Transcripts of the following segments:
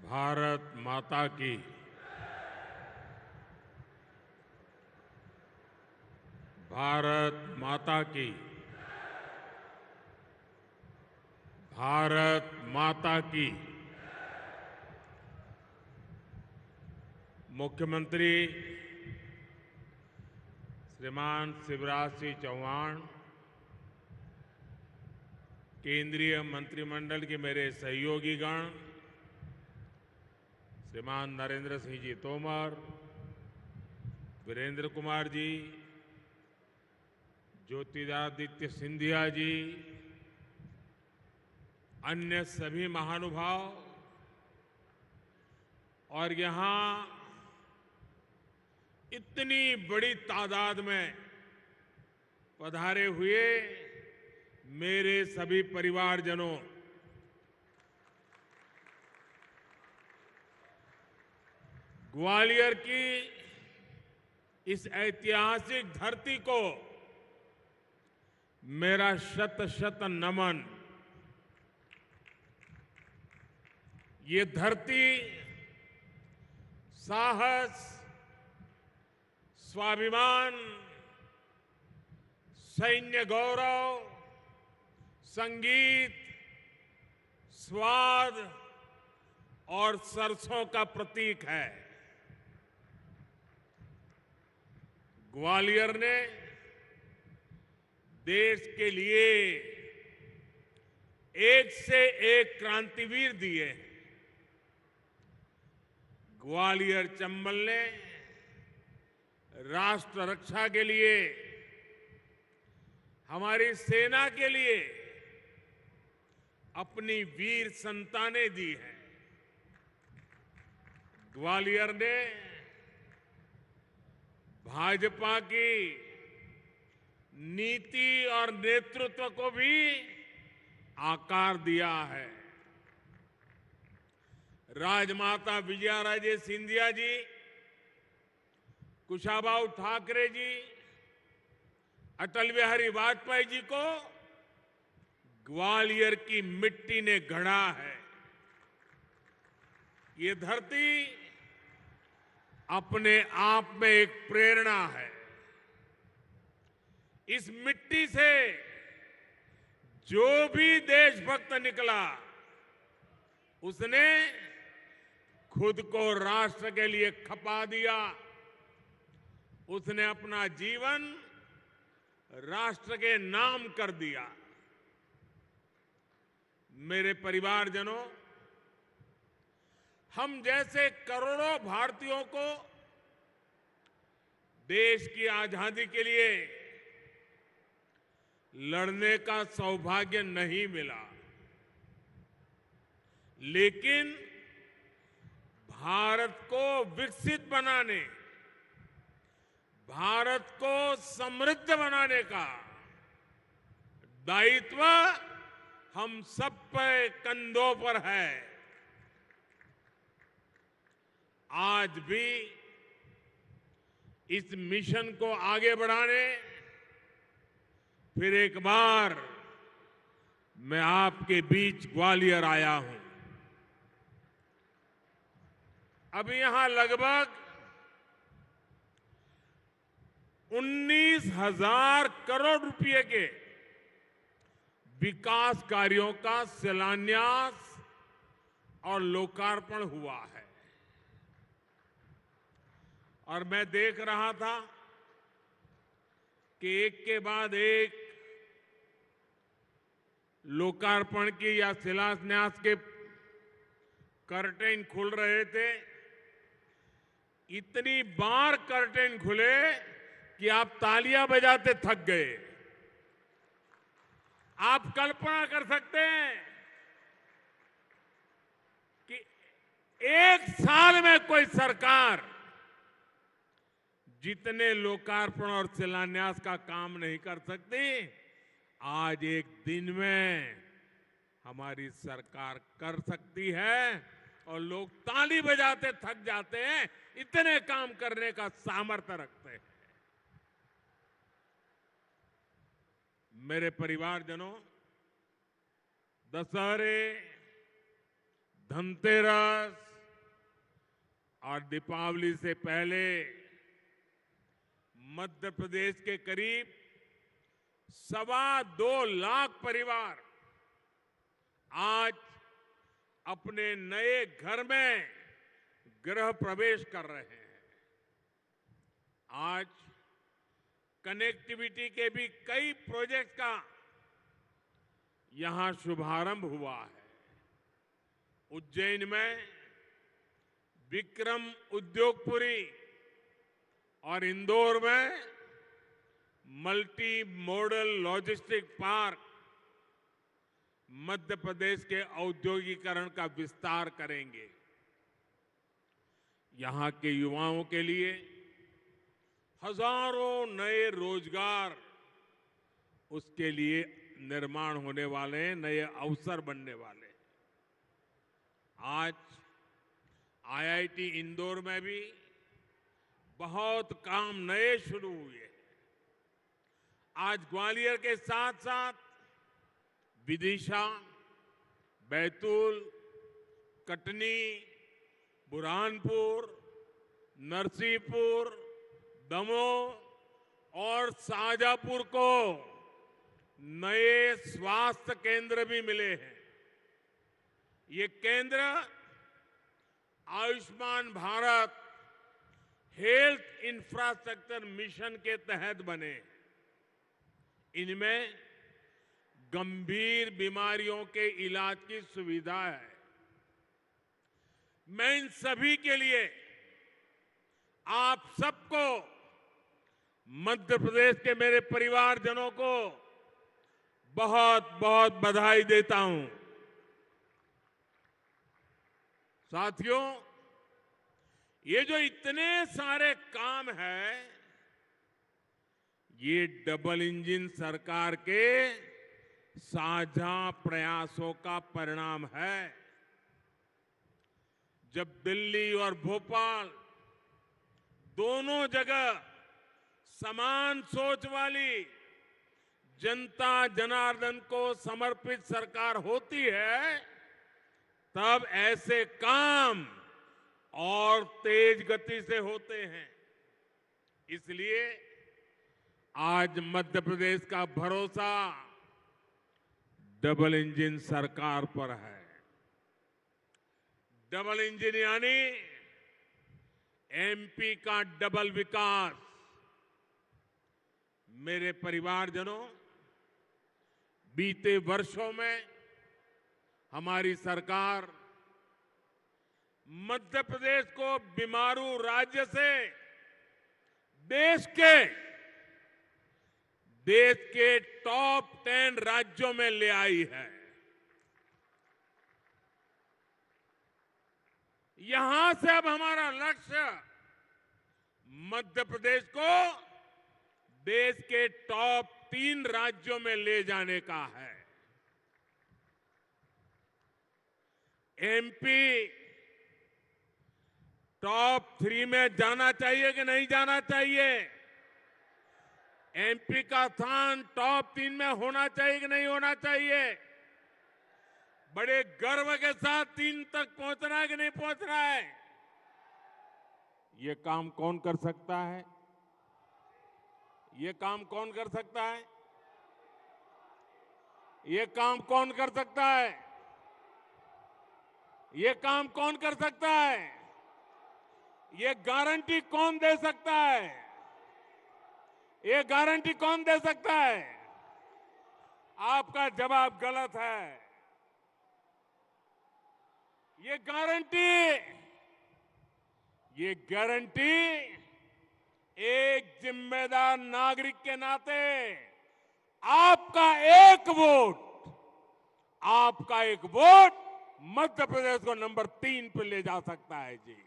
भारत माता की। भारत माता की। भारत माता की। मुख्यमंत्री श्रीमान शिवराज सिंह चौहान, केंद्रीय मंत्रिमंडल के मेरे सहयोगीगण, श्रीमान नरेंद्र सिंह जी तोमर, वीरेंद्र कुमार जी, ज्योतिरादित्य सिंधिया जी, अन्य सभी महानुभाव और यहां इतनी बड़ी तादाद में पधारे हुए मेरे सभी परिवारजनों, ग्वालियर की इस ऐतिहासिक धरती को मेरा शत शत नमन। ये धरती साहस, स्वाभिमान, सैन्य गौरव, संगीत, स्वाद और सरसों का प्रतीक है। ग्वालियर ने देश के लिए एक से एक क्रांतिवीर दिए हैं। ग्वालियर चंबल ने राष्ट्र रक्षा के लिए, हमारी सेना के लिए अपनी वीर संतानें दी हैं। ग्वालियर ने भाजपा की नीति और नेतृत्व को भी आकार दिया है। राजमाता विजयाराजे सिंधिया जी, कुशाभाऊ ठाकरे जी, अटल बिहारी वाजपेयी जी को ग्वालियर की मिट्टी ने गढ़ा है। ये धरती अपने आप में एक प्रेरणा है। इस मिट्टी से जो भी देशभक्त निकला, उसने खुद को राष्ट्र के लिए खपा दिया। उसने अपना जीवन राष्ट्र के नाम कर दिया। मेरे परिवारजनों, हम जैसे करोड़ों भारतीयों को देश की आजादी के लिए लड़ने का सौभाग्य नहीं मिला, लेकिन भारत को विकसित बनाने, भारत को समृद्ध बनाने का दायित्व हम सब पे कंधों पर है। आज भी इस मिशन को आगे बढ़ाने फिर एक बार मैं आपके बीच ग्वालियर आया हूं। अभी यहां लगभग 19,000 करोड़ रुपए के विकास कार्यों का शिलान्यास और लोकार्पण हुआ है। और मैं देख रहा था कि एक के बाद एक लोकार्पण की या शिलान्यास के कर्टेन खुल रहे थे। इतनी बार कर्टेन खुले कि आप तालियां बजाते थक गए। आप कल्पना कर सकते हैं कि एक साल में कोई सरकार जितने लोकार्पण और शिलान्यास का काम नहीं कर सकती, आज एक दिन में हमारी सरकार कर सकती है। और लोग ताली बजाते थक जाते हैं, इतने काम करने का सामर्थ्य रखते हैं। मेरे परिवारजनों, दशहरे, धनतेरस, और दीपावली से पहले मध्य प्रदेश के करीब 2.25 लाख परिवार आज अपने नए घर में गृह प्रवेश कर रहे हैं। आज कनेक्टिविटी के भी कई प्रोजेक्ट का यहां शुभारंभ हुआ है। उज्जैन में विक्रम उद्योगपुरी और इंदौर में multi modal logistic park Madhya Pradesh के औद्योगिकरण का विस्तार करेंगे। यहां के युवाओं के लिए हजारों नए रोजगार उसके लिए निर्माण होने वाले हैं, नए अवसर बनने वाले हैं। आज आईआईटी इंदौर में भी बहुत काम नए शुरू हुए हैं। आज ग्वालियर के साथ साथ विदिशा, बैतूल, कटनी, बुरहानपुर, नरसिंहपुर, दमोह और शाजापुर को नए स्वास्थ्य केंद्र भी मिले हैं। ये केंद्र Ayushman Bharat health infrastructure mission के तहत बने। इनमें गंभीर बीमारियों के इलाज की सुविधा है। मैं इन सभी के लिए आप सबको, मध्य प्रदेश के मेरे परिवारजनों को बहुत बहुत बधाई देता हूं। साथियों, ये जो इतने सारे काम हैं, ये डबल इंजन सरकार के साझा प्रयासों का परिणाम है। जब दिल्ली और भोपाल दोनों जगह समान सोच वाली जनता जनार्दन को समर्पित सरकार होती है, तब ऐसे काम और तेज गति से होते हैं। इसलिए आज मध्य प्रदेश का भरोसा डबल इंजन सरकार पर है। डबल इंजन यानी एमपी का डबल विकास। मेरे परिवारजनों, बीते वर्षों में हमारी सरकार मध्य प्रदेश को बीमारू राज्य से देश के टॉप 10 राज्यों में ले आई है। यहां से अब हमारा लक्ष्य मध्य प्रदेश को देश के टॉप 3 राज्यों में ले जाने का है। एमपी टॉप 3 में जाना चाहिए कि नहीं जाना चाहिए? एमपी का स्थान टॉप 3 में होना चाहिए कि नहीं होना चाहिए? बड़े गर्व के साथ 3 तक पहुंचना है कि नहीं पहुंचना है? ये काम कौन कर सकता है? ये काम कौन कर सकता है? ये काम कौन कर सकता है? ये काम कौन कर सकता है? ये गारंटी कौन दे सकता है? ये गारंटी कौन दे सकता है? आपका जवाब गलत है। ये गारंटी एक जिम्मेदार नागरिक के नाते आपका एक वोट मध्य प्रदेश को नंबर 3 पे ले जा सकता है जी।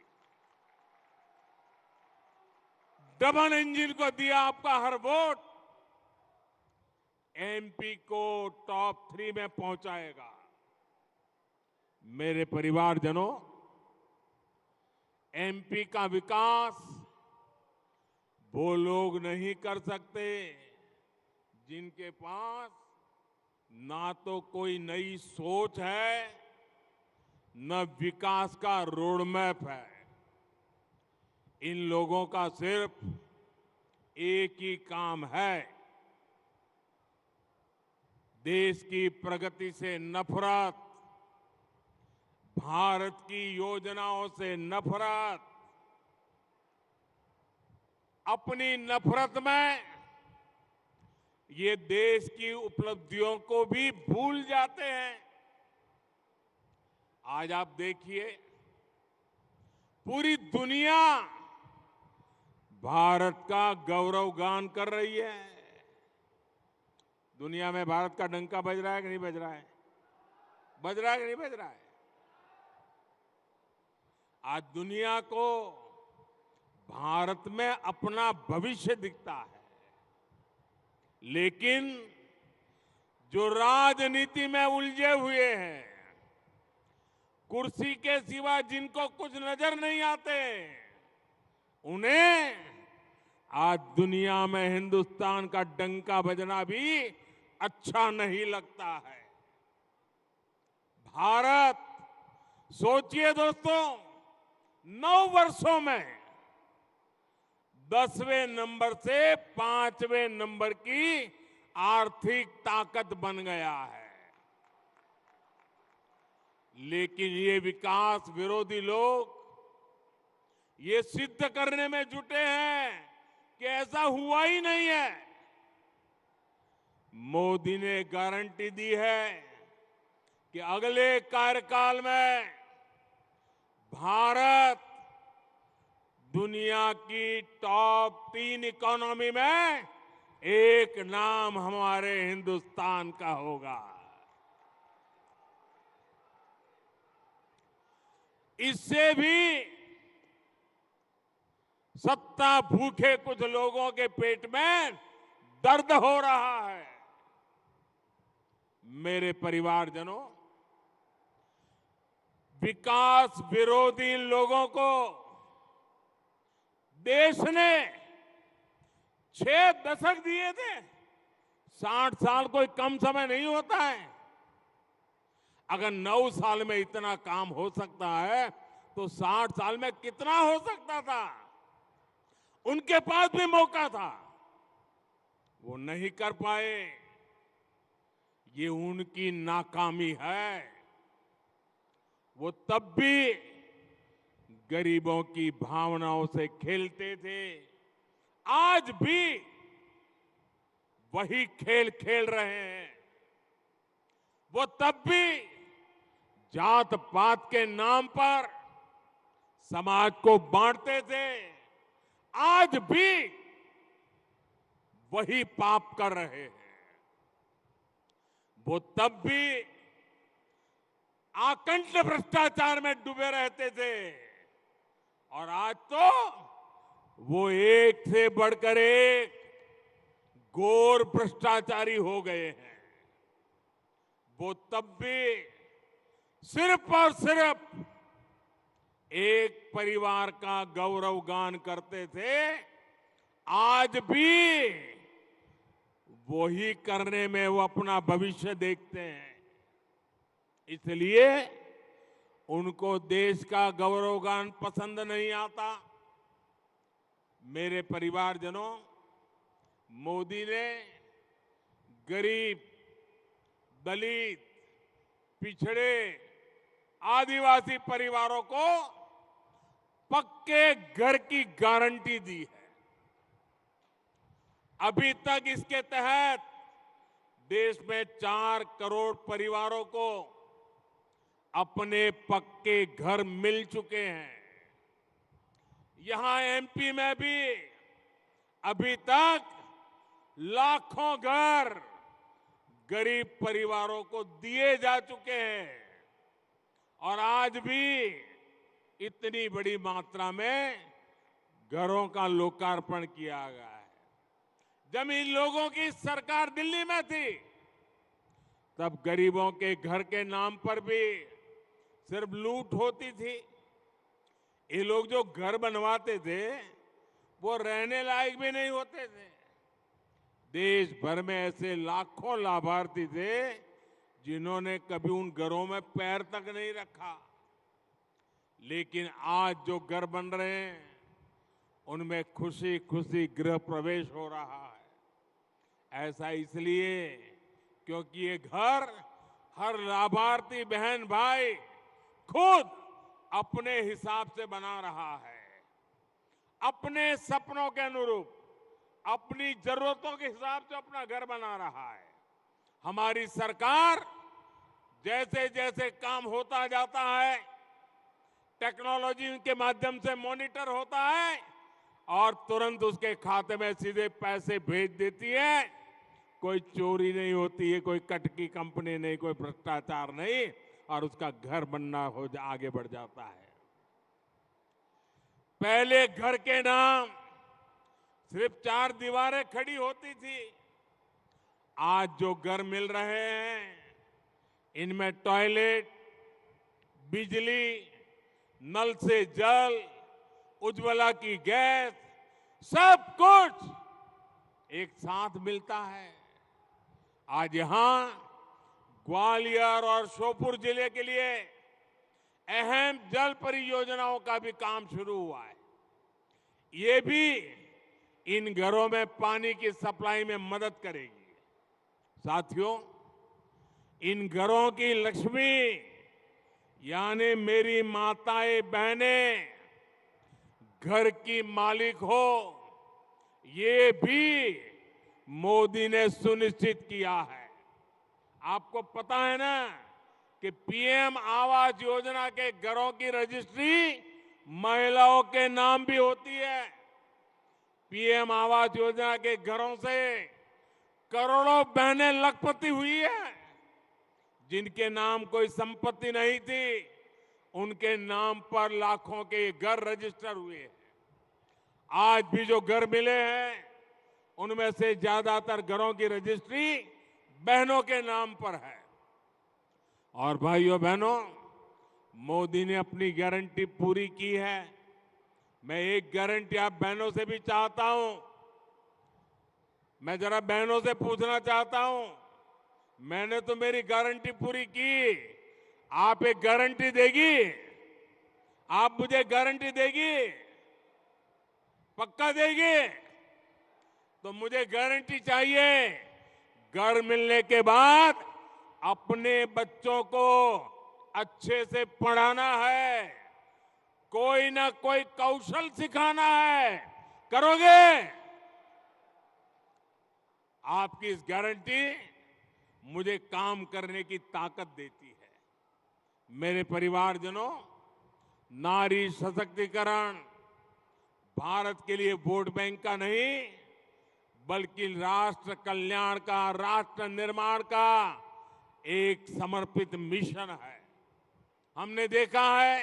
डबल इंजन को दिया आपका हर वोट एमपी को टॉप 3 में पहुंचाएगा। मेरे परिवारजनों, एमपी का विकास वो लोग नहीं कर सकते जिनके पास ना तो कोई नई सोच है, न विकास का रोड मैप है। इन लोगों का सिर्फ एक ही काम है, देश की प्रगति से नफरत, भारत की योजनाओं से नफरत। अपनी नफरत में ये देश की उपलब्धियों को भी भूल जाते हैं। आज आप देखिए, पूरी दुनिया भारत का गौरवगान कर रही है। दुनिया में भारत का डंका बज रहा है कि नहीं बज रहा है? बज रहा है कि नहीं बज रहा है? आज दुनिया को भारत में अपना भविष्य दिखता है, लेकिन जो राजनीति में उलझे हुए हैं, कुर्सी के सिवा जिनको कुछ नजर नहीं आते, उन्हें आज दुनिया में हिंदुस्तान का डंका बजना भी अच्छा नहीं लगता है। भारत, सोचिए दोस्तों, 9 वर्षों में 10वें नंबर से 5वें नंबर की आर्थिक ताकत बन गया है। लेकिन ये विकास विरोधी लोग ये सिद्ध करने में जुटे हैं कि ऐसा हुआ ही नहीं है। मोदी ने गारंटी दी है कि अगले कार्यकाल में भारत दुनिया की टॉप 3 इकोनॉमी में एक नाम हमारे हिंदुस्तान का होगा। इससे भी सत्ता भूखे कुछ लोगों के पेट में दर्द हो रहा है। मेरे परिवारजनों, विकास विरोधी लोगों को देश ने 6 दशक दिए थे। 60 साल कोई कम समय नहीं होता है। अगर 9 साल में इतना काम हो सकता है तो 60 साल में कितना हो सकता था? उनके पास भी मौका था, वो नहीं कर पाए। ये उनकी नाकामी है। वो तब भी गरीबों की भावनाओं से खेलते थे, आज भी वही खेल खेल रहे हैं। वो तब भी जात पात के नाम पर समाज को बांटते थे, आज भी वही पाप कर रहे हैं। वो तब भी आकंठ भ्रष्टाचार में डूबे रहते थे, और आज तो वो एक से बढ़कर एक घोर भ्रष्टाचारी हो गए हैं। वो तब भी सिर्फ और सिर्फ एक परिवार का गौरवगान करते थे, आज भी वही करने में वो अपना भविष्य देखते हैं। इसलिए उनको देश का गौरवगान पसंद नहीं आता। मेरे परिवारजनों, मोदी ने गरीब, दलित, पिछड़े, आदिवासी परिवारों को पक्के घर की गारंटी दी है। अभी तक इसके तहत देश में 4 करोड़ परिवारों को अपने पक्के घर मिल चुके हैं। यहां एमपी में भी अभी तक लाखों घर गरीब परिवारों को दिए जा चुके हैं, और आज भी इतनी बड़ी मात्रा में घरों का लोकार्पण किया गया है। जब इन लोगों की सरकार दिल्ली में थी, तब गरीबों के घर के नाम पर भी सिर्फ लूट होती थी। ये लोग जो घर बनवाते थे वो रहने लायक भी नहीं होते थे। देश भर में ऐसे लाखों लाभार्थी थे जिन्होंने कभी उन घरों में पैर तक नहीं रखा। लेकिन आज जो घर बन रहे हैं उनमें खुशी खुशी गृह प्रवेश हो रहा है। ऐसा इसलिए क्योंकि ये घर हर लाभार्थी बहन भाई खुद अपने हिसाब से बना रहा है, अपने सपनों के अनुरूप, अपनी जरूरतों के हिसाब से अपना घर बना रहा है। हमारी सरकार जैसे जैसे काम होता जाता है, टेक्नोलॉजी के माध्यम से मॉनिटर होता है और तुरंत उसके खाते में सीधे पैसे भेज देती है। कोई चोरी नहीं होती है, कोई कटकी कंपनी नहीं, कोई भ्रष्टाचार नहीं, और उसका घर बनना आगे बढ़ जाता है। पहले घर के नाम सिर्फ 4 दीवारें खड़ी होती थी। आज जो घर मिल रहे हैं इनमें टॉयलेट, बिजली, नल से जल, उज्ज्वला की गैस, सब कुछ एक साथ मिलता है। आज यहां ग्वालियर और श्योपुर जिले के लिए अहम जल परियोजनाओं का भी काम शुरू हुआ है। ये भी इन घरों में पानी की सप्लाई में मदद करेगी। साथियों, इन घरों की लक्ष्मी यानी मेरी माताएं बहनें घर की मालिक हो, ये भी मोदी ने सुनिश्चित किया है। आपको पता है ना कि पीएम आवास योजना के घरों की रजिस्ट्री महिलाओं के नाम भी होती है। पीएम आवास योजना के घरों से करोड़ों बहनें लखपति हुई है। जिनके नाम कोई संपत्ति नहीं थी, उनके नाम पर लाखों के घर रजिस्टर हुए हैं। आज भी जो घर मिले हैं उनमें से ज्यादातर घरों की रजिस्ट्री बहनों के नाम पर है। और भाइयों बहनों, मोदी ने अपनी गारंटी पूरी की है। मैं एक गारंटी आप बहनों से भी चाहता हूं। मैं जरा बहनों से पूछना चाहता हूं, मैंने तो मेरी गारंटी पूरी की, आप एक गारंटी देगी? आप मुझे गारंटी देगी? पक्का देगी? तो मुझे गारंटी चाहिए, घर मिलने के बाद अपने बच्चों को अच्छे से पढ़ाना है, कोई ना कोई कौशल सिखाना है। करोगे? आपकी इस गारंटी मुझे काम करने की ताकत देती है। मेरे परिवारजनों, नारी सशक्तिकरण भारत के लिए वोट बैंक का नहीं, बल्कि राष्ट्र कल्याण का, राष्ट्र निर्माण का एक समर्पित मिशन है। हमने देखा है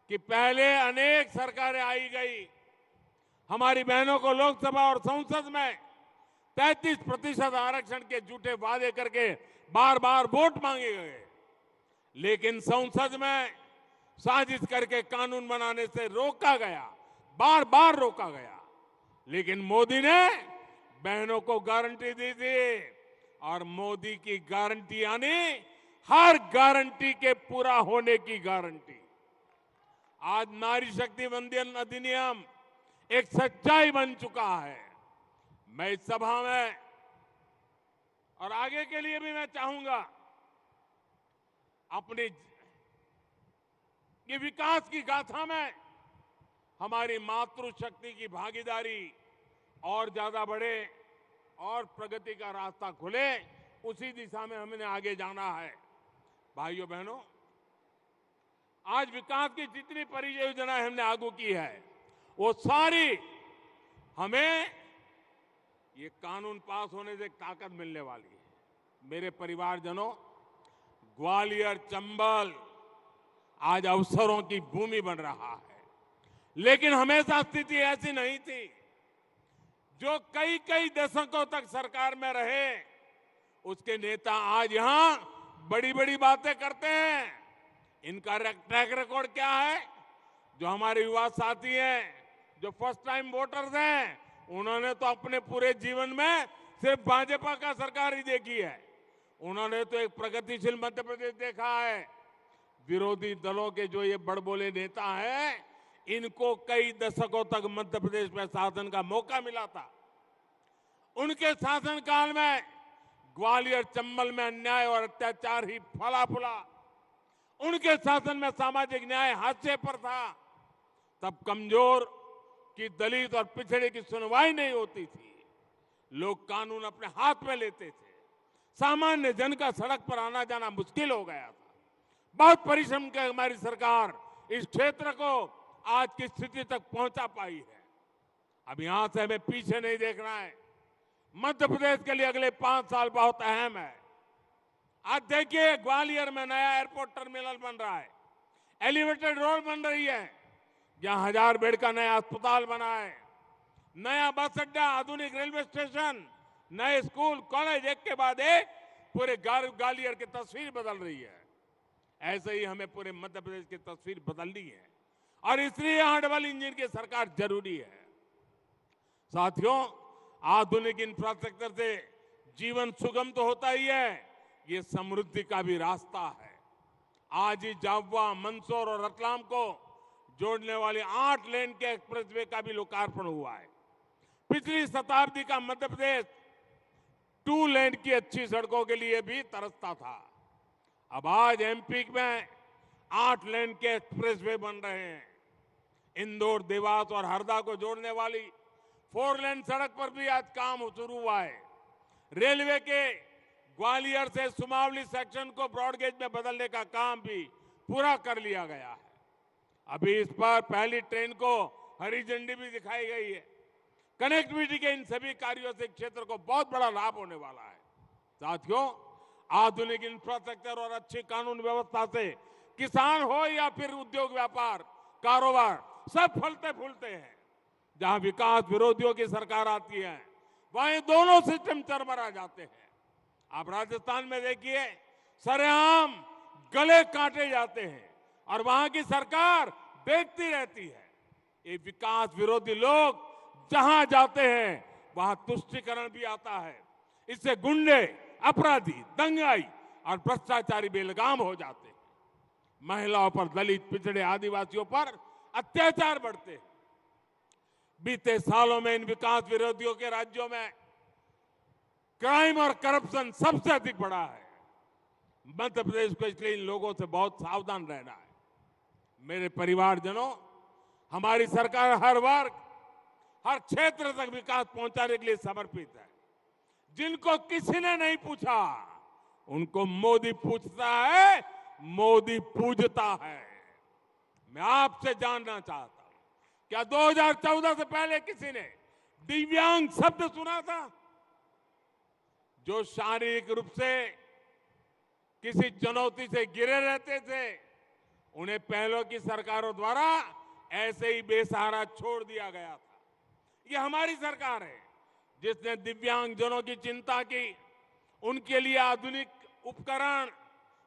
कि पहले अनेक सरकारें आई गई, हमारी बहनों को लोकसभा और संसद में 33% आरक्षण के झूठे वादे करके बार बार वोट मांगे गए, लेकिन संसद में साजिश करके कानून बनाने से रोका गया, बार बार रोका गया। लेकिन मोदी ने बहनों को गारंटी दी थी, और मोदी की गारंटी यानी हर गारंटी के पूरा होने की गारंटी। आज नारी शक्ति वंदन अधिनियम एक सच्चाई बन चुका है। मैं इस सभा में और आगे के लिए भी मैं चाहूंगा अपनी ये विकास की गाथा में हमारी मातृशक्ति की भागीदारी और ज्यादा बढ़े और प्रगति का रास्ता खुले, उसी दिशा में हमने आगे जाना है। भाइयों बहनों, आज विकास की जितनी परियोजनाएं हमने आगू की है, वो सारी हमें ये कानून पास होने से एक ताकत मिलने वाली है। मेरे परिवारजनों, ग्वालियर, चंबल आज अवसरों की भूमि बन रहा है, लेकिन हमेशा स्थिति ऐसी नहीं थी। जो कई कई दशकों तक सरकार में रहे, उसके नेता आज यहां बड़ी बड़ी बातें करते हैं। इनका ट्रैक रिकॉर्ड क्या है? जो हमारे युवा साथी हैं, जो फर्स्ट टाइम वोटर्स हैं, उन्होंने तो अपने पूरे जीवन में सिर्फ भाजपा का सरकार ही देखी है। उन्होंने तो एक प्रगतिशील मध्य प्रदेश देखा है। विरोधी दलों के जो ये बड़बोले नेता हैं, इनको कई दशकों तक मध्य प्रदेश में शासन का मौका मिला था। उनके शासनकाल में ग्वालियर चंबल में अन्याय और अत्याचार ही फला फूला। उनके शासन में सामाजिक न्याय हाशिए पर था। तब कमजोर की, दलित और पिछड़े की सुनवाई नहीं होती थी। लोग कानून अपने हाथ में लेते थे। सामान्य जन का सड़क पर आना जाना मुश्किल हो गया था। बहुत परिश्रम कर हमारी सरकार इस क्षेत्र को आज की स्थिति तक पहुंचा पाई है। अब यहां से हमें पीछे नहीं देखना है। मध्य प्रदेश के लिए अगले 5 साल बहुत अहम है। आज देखिए, ग्वालियर में नया एयरपोर्ट टर्मिनल बन रहा है, एलिवेटेड रोड बन रही है, जहां 1000 बेड का नया अस्पताल बना है, नया बस अड्डा, आधुनिक रेलवे स्टेशन, नए स्कूल कॉलेज, एक के बाद एक पूरे ग्वालियर की तस्वीर बदल रही है। ऐसे ही हमें पूरे मध्य प्रदेश की तस्वीर बदलनी है और इसलिए यहां डबल इंजन की सरकार जरूरी है। साथियों, आधुनिक इंफ्रास्ट्रक्चर से जीवन सुगम तो होता ही है, ये समृद्धि का भी रास्ता है। आज ही जाबवा, मंदसौर और रतलाम को जोड़ने वाली 8 लेन के एक्सप्रेसवे का भी लोकार्पण हुआ है। पिछली शताब्दी का मध्य प्रदेश 2 लेन की अच्छी सड़कों के लिए भी तरसता था। अब आज एमपी में 8 लेन के एक्सप्रेसवे बन रहे हैं। इंदौर, देवास और हरदा को जोड़ने वाली 4 लेन सड़क पर भी आज काम शुरू हुआ है। रेलवे के ग्वालियर से सुमावली सेक्शन को ब्रॉडगेज में बदलने का काम भी पूरा कर लिया गया है। अभी इस पर पहली ट्रेन को हरी झंडी भी दिखाई गई है। कनेक्टिविटी के इन सभी कार्यों से क्षेत्र को बहुत बड़ा लाभ होने वाला है। साथियों, आधुनिक इंफ्रास्ट्रक्चर और अच्छी कानून व्यवस्था से किसान हो या फिर उद्योग व्यापार कारोबार, सब फलते फूलते हैं। जहां विकास विरोधियों की सरकार आती है, वहीं दोनों सिस्टम चरमरा जाते हैं। आप राजस्थान में देखिए, सरेआम गले काटे जाते हैं और वहां की सरकार देखती रहती है। ये विकास विरोधी लोग जहां जाते हैं वहां तुष्टीकरण भी आता है। इससे गुंडे, अपराधी, दंगाई और भ्रष्टाचारी बेलगाम हो जाते हैं। महिलाओं पर, दलित, पिछड़े, आदिवासियों पर अत्याचार बढ़ते हैं। बीते सालों में इन विकास विरोधियों के राज्यों में क्राइम और करप्शन सबसे अधिक बढ़ा है। मध्य प्रदेश को इसलिए इन लोगों से बहुत सावधान रहना है। मेरे परिवारजनों, हमारी सरकार हर वर्ग, हर क्षेत्र तक विकास पहुंचाने के लिए समर्पित है। जिनको किसी ने नहीं पूछा, उनको मोदी पूछता है, मोदी पूजता है। मैं आपसे जानना चाहता हूं, क्या 2014 से पहले किसी ने दिव्यांग शब्द सुना था? जो शारीरिक रूप से किसी चुनौती से घिरे रहते थे, उन्हें पहलों की सरकारों द्वारा ऐसे ही बेसहारा छोड़ दिया गया था। ये हमारी सरकार है जिसने दिव्यांगजनों की चिंता की, उनके लिए आधुनिक उपकरण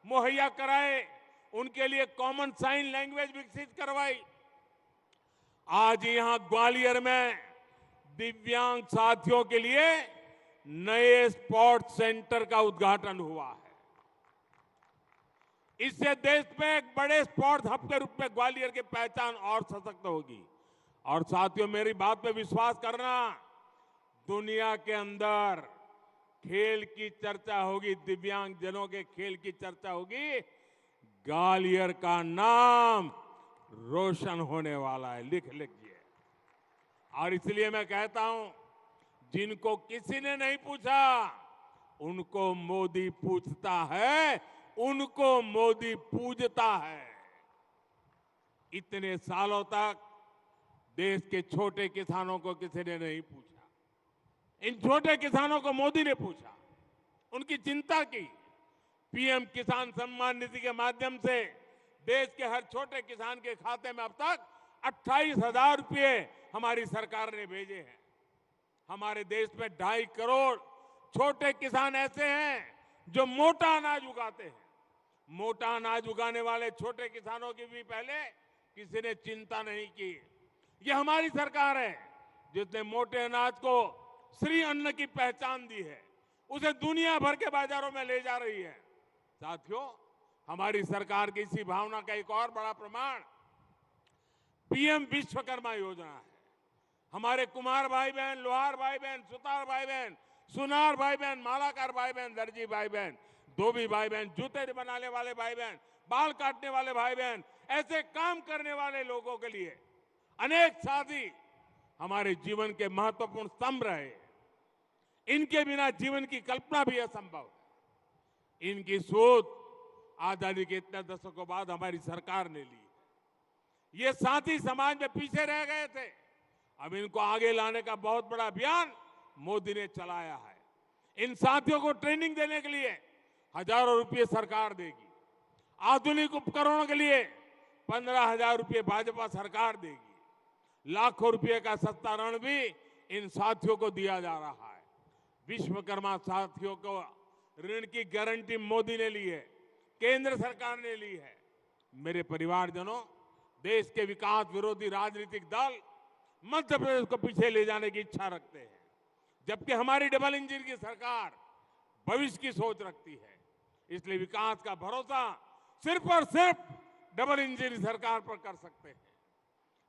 मुहैया कराए, उनके लिए कॉमन साइन लैंग्वेज विकसित करवाई। आज यहां ग्वालियर में दिव्यांग साथियों के लिए नए स्पोर्ट्स सेंटर का उद्घाटन हुआ है। इससे देश में एक बड़े स्पोर्ट्स हब के रूप में ग्वालियर की पहचान और सशक्त होगी। और साथियों, मेरी बात पे विश्वास करना, दुनिया के अंदर खेल की चर्चा होगी, दिव्यांग जनों के खेल की चर्चा होगी, ग्वालियर का नाम रोशन होने वाला है। लिख लीजिए। और इसलिए मैं कहता हूं, जिनको किसी ने नहीं पूछा, उनको मोदी पूछता है, उनको मोदी पूजता है। इतने सालों तक देश के छोटे किसानों को किसी ने नहीं पूछा। इन छोटे किसानों को मोदी ने पूछा, उनकी चिंता की। पीएम किसान सम्मान निधि के माध्यम से देश के हर छोटे किसान के खाते में अब तक 28,000 रुपये हमारी सरकार ने भेजे हैं। हमारे देश में 2.5 करोड़ छोटे किसान ऐसे हैं जो मोटा अनाज उगाते हैं। मोटा अनाज उगाने वाले छोटे किसानों की भी पहले किसी ने चिंता नहीं की। यह हमारी सरकार है जिसने मोटे अनाज को श्री अन्न की पहचान दी है, उसे दुनिया भर के बाजारों में ले जा रही है। साथियों, हमारी सरकार की इसी भावना का एक और बड़ा प्रमाण पीएम विश्वकर्मा योजना है। हमारे कुम्हार भाई बहन, लोहार भाई बहन, सुतार भाई बहन, सुनार भाई बहन, मालाकार भाई बहन, दर्जी भाई बहन, धोबी भाई बहन, जूते बनाने वाले भाई बहन, बाल काटने वाले भाई बहन, ऐसे काम करने वाले लोगों के लिए अनेक साथी हमारे जीवन के महत्वपूर्ण स्तंभ रहे। इनके बिना जीवन की कल्पना भी असंभव है। इनकी सोच आजादी के इतने दशकों बाद हमारी सरकार ने ली। ये साथी समाज में पीछे रह गए थे, अब इनको आगे लाने का बहुत बड़ा अभियान मोदी ने चलाया है। इन साथियों को ट्रेनिंग देने के लिए हजारों रुपए सरकार देगी। आधुनिक उपकरणों के लिए 15,000 रुपए भाजपा सरकार देगी। लाखों रुपए का सस्ता ऋण भी इन साथियों को दिया जा रहा है। विश्वकर्मा साथियों को ऋण की गारंटी मोदी ने ली है, केंद्र सरकार ने ली है। मेरे परिवारजनों, देश के विकास विरोधी राजनीतिक दल मध्य प्रदेश को पीछे ले जाने की इच्छा रखते हैं, जबकि हमारी डबल इंजन की सरकार भविष्य की सोच रखती है। इसलिए विकास का भरोसा सिर्फ और सिर्फ डबल इंजन सरकार पर कर सकते हैं।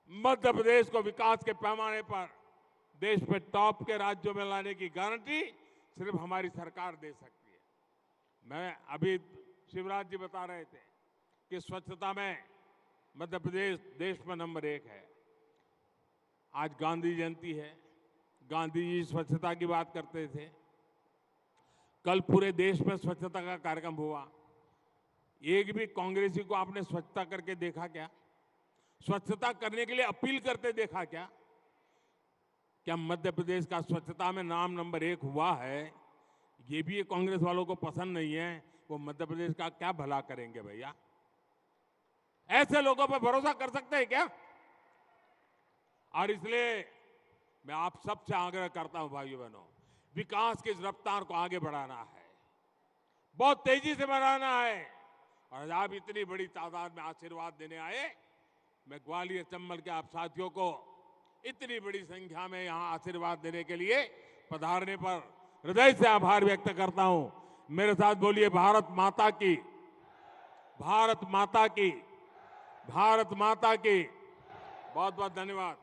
मध्य प्रदेश को विकास के पैमाने पर देश में टॉप के राज्यों में लाने की गारंटी सिर्फ हमारी सरकार दे सकती है। मैं अभी शिवराज जी बता रहे थे कि स्वच्छता में मध्य प्रदेश देश में नंबर 1 है। आज गांधी जयंती है, गांधी जी स्वच्छता की बात करते थे। कल पूरे देश में स्वच्छता का कार्यक्रम हुआ। एक भी कांग्रेसी को आपने स्वच्छता करके देखा क्या? स्वच्छता करने के लिए अपील करते देखा क्या? क्या मध्य प्रदेश का स्वच्छता में नाम नंबर 1 हुआ है? ये भी कांग्रेस वालों को पसंद नहीं है। वो मध्य प्रदेश का क्या भला करेंगे भैया? ऐसे लोगों पर भरोसा कर सकते हैं क्या? और इसलिए मैं आप सबसे आग्रह करता हूं भाइयों बहनों, विकास की इस रफ्तार को आगे बढ़ाना है, बहुत तेजी से बढ़ाना है। और आप इतनी बड़ी तादाद में आशीर्वाद देने आए, मैं ग्वालियर चंबल के आप साथियों को इतनी बड़ी संख्या में यहां आशीर्वाद देने के लिए पधारने पर हृदय से आभार व्यक्त करता हूं। मेरे साथ बोलिए, भारत माता की, भारत माता की, भारत माता की। बहुत बहुत धन्यवाद।